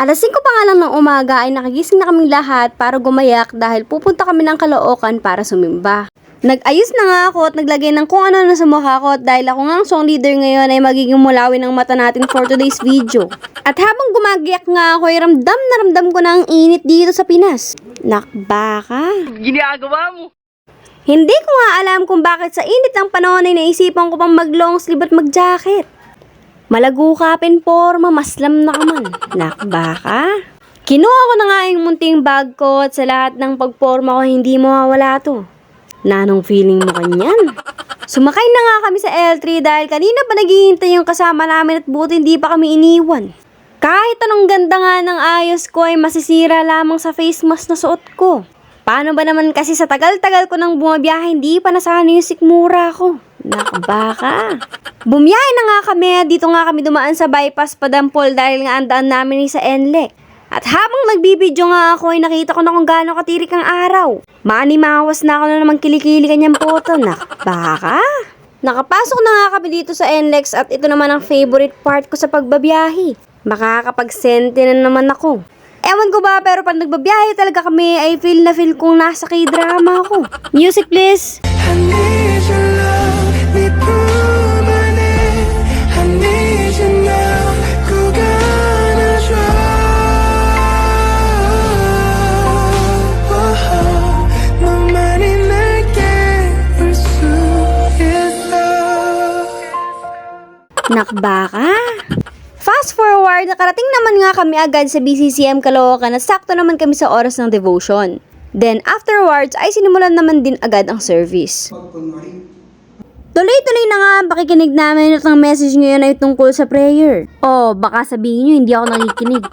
Alas 5 pa nga lang ng umaga ay nakagising na kaming lahat para gumayak dahil pupunta kami ng Caloocan para sumimba. Nag-ayos na nga ako at naglagay ng kung ano sa mukha ko at dahil ako nga ang song leader ngayon ay magiging mulawin ang mata natin for today's video. At habang gumagayak nga ako ay ramdam na ramdam ko na ang init dito sa Pinas. Nakbaka. Ginagawa mo? Hindi ko nga alam kung bakit sa init ng panahon ay naisipan ko pang mag-long sleeve at mag-jacket. Malago ka, penporma, maslam na ka man. Nakbaka. Kinuha ko na nga yung munting bag ko at sa lahat ng pagporma ko hindi mawawala to. Nanong feeling mo kanyan? Sumakay na nga kami sa L3 dahil kanina pa naghihintay yung kasama namin at buti hindi pa kami iniwan. Kahit anong ganda nga ng ayos ko ay masisira lamang sa face mask na suot ko. Paano ba naman kasi sa tagal-tagal ko nang bumabiyahe hindi pa nasana yung sikmura ko? Nakbaka. Bumiyahe na nga kami at dito nga kami dumaan sa bypass Padampol dahil nga ang daan namin sa NLEX. At habang nagbibideo nga ako ay nakita ko na kung gaano katirik ang araw. Maanimawas na ako na naman kilikili kanyang poto. Nakbaka. Nakapasok na nga kami dito sa NLEX at ito naman ang favorite part ko sa pagbabiyahe. Makakapagsente na naman ako. Ewan ko ba pero pag nagbabiyahe talaga kami ay feel na feel kong nasa K-drama ako. Music please. I need your love, 네 품 안에 I need you now, 꼭 안아줘. 너만이 날 깨울 수 있어. Nakbaka. Fast forward, nakarating naman nga kami agad sa BCCM Caloocan at sakto naman kami sa oras ng devotion. Then afterwards ay sinimulan naman din agad ang service. Tuloy-tuloy na nga ang pakikinig namin at ang message ngayon ay tungkol sa prayer. Oh, baka sabihin nyo hindi ako nakikinig.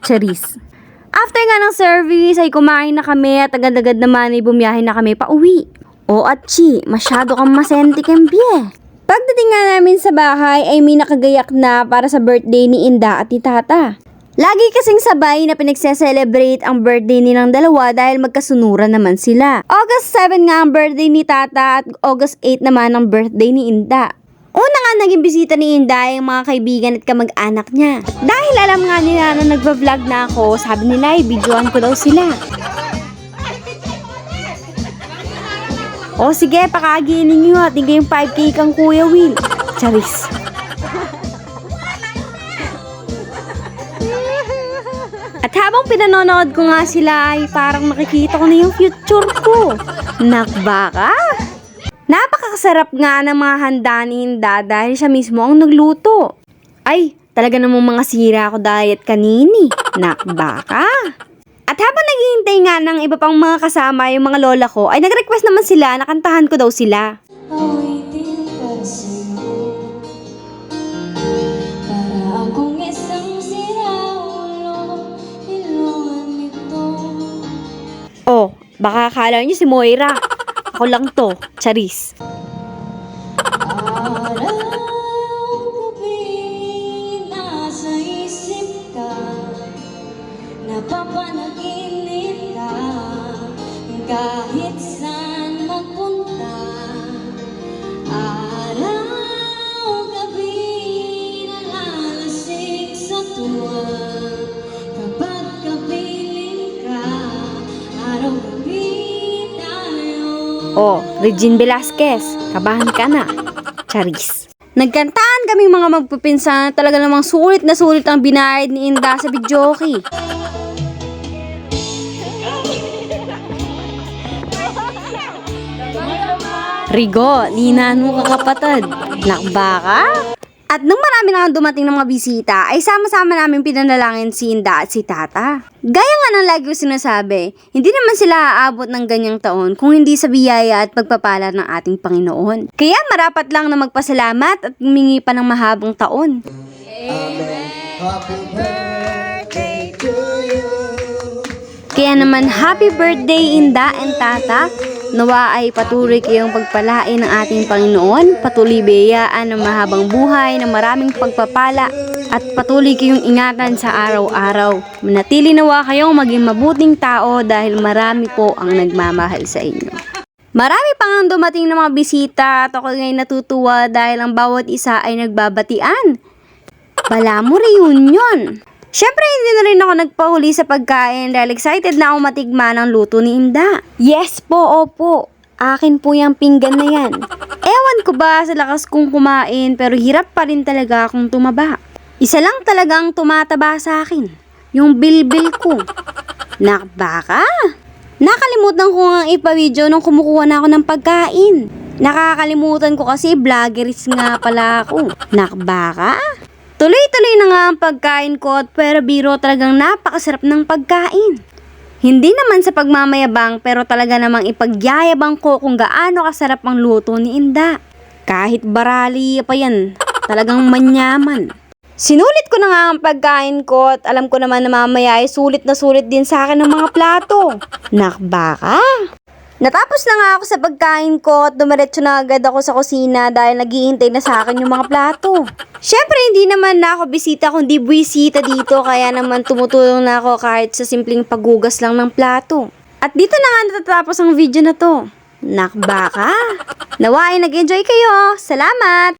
Charis. After nga ng service ay kumain na kami at agad-agad naman ay bumiyahe na kami pa uwi. Oh, Atchi, masyado kang masente kembye. Pagdating nga namin sa bahay ay may nakagayak na para sa birthday ni Inda at ni Tata. Lagi kasing sabay na pinagse-celebrate ang birthday nilang dalawa dahil magkasunuran naman sila. August 7 nga ang birthday ni Tata at August 8 naman ang birthday ni Inda. Una nga naging bisita ni Inda yung mga kaibigan at kamag-anak niya. Dahil alam nga nila na nagva-vlog na ako, sabi nila ay videoan ko daw sila. O sige, pakaginin nyo at hindi yung 5K kang Kuya Will. Charis. At habang pinanonood ko nga sila ay parang nakikita ko na yung future ko. Nakbaka. Napakasarap nga ng mga handa ni Inda dahil siya mismo ang nagluto. Ay, talaga namang mga sira ako diet kanini. Nakbaka. At habang naghihintay nga ng iba pang mga kasama yung mga lola ko, ay nag-request naman sila na kantahan ko daw sila. Awitin para sa'yo, para akong isang siraulo, ilungan nito. Oh, baka akala niyo si Moira. Ako lang to, Charis. Araw, gabi, nasa isip ka, napapanaginip ka, kahit saan magpunta. Araw, gabi, nalalasing sa tuwa, kapag kapiling ka, araw-gabi tayo. Oh, Regine Velasquez, kabahan ka na. Charis. Nagkantaan kaming mga magpipinsan, talaga namang sulit na sulit ang binayad ni Inda sa videoke. Rigo, ninano ka kapatid. Nakbaka? At nung marami na dumating ng mga bisita, ay sama-sama namin pinanalangin si Inda at si Tata. Gaya nga ng lagi ko sinasabi, hindi naman sila aabot ng ganyang taon kung hindi sa biyaya at pagpapala ng ating Panginoon. Kaya marapat lang na magpasalamat at humingi pa ng mahabang taon. Amen. Happy birthday to you. Kaya naman, happy birthday Inda and Tata. Nawa ay patuloy kayong pagpalain ng ating Panginoon, patuloy biyayaan ng mahabang buhay, ng maraming pagpapala, at patuloy kayong ingatan sa araw-araw. Manatili nawa kayong maging mabuting tao dahil marami po ang nagmamahal sa inyo. Marami pang dumating ng mga bisita at ako ngayon natutuwa dahil ang bawat isa ay nagbabatian. Bala mo reunion! Syempre, hindi na rin ako nagpahuli sa pagkain dahil excited na ako matigman ang luto ni Inda. Yes po, opo. Akin po yung pinggan na yan. Ewan ko ba sa lakas kong kumain pero hirap pa rin talaga akong tumaba. Isa lang talagang tumataba sa akin. Yung bilbil ko. Nakbaka? Nakalimutan ko nga ipa-video nung kumukuha na ako ng pagkain. Nakakalimutan ko kasi vloggeris nga pala ako. Nakbaka? Tuloy-tuloy na nga ang pagkain ko pero biro talagang napakasarap ng pagkain. Hindi naman sa pagmamayabang pero talaga namang ipagyayabang ko kung gaano kasarap ang luto ni Inda. Kahit barali pa yan, talagang manyaman. Sinulit ko na nga ang pagkain ko at alam ko naman na mamaya ay sulit na sulit din sa akin ng mga plato. Nakbaka? Natapos na nga ako sa pagkain ko at dumiretso na agad ako sa kusina dahil naghihintay na sa akin yung mga plato. Syempre hindi naman na ako bisita kundi buwisita dito kaya naman tumutulong na ako kahit sa simpleng paghugas lang ng plato. At dito na nga natatapos ang video na to. Nakbaka? Nawa ay nag-enjoy kayo. Salamat!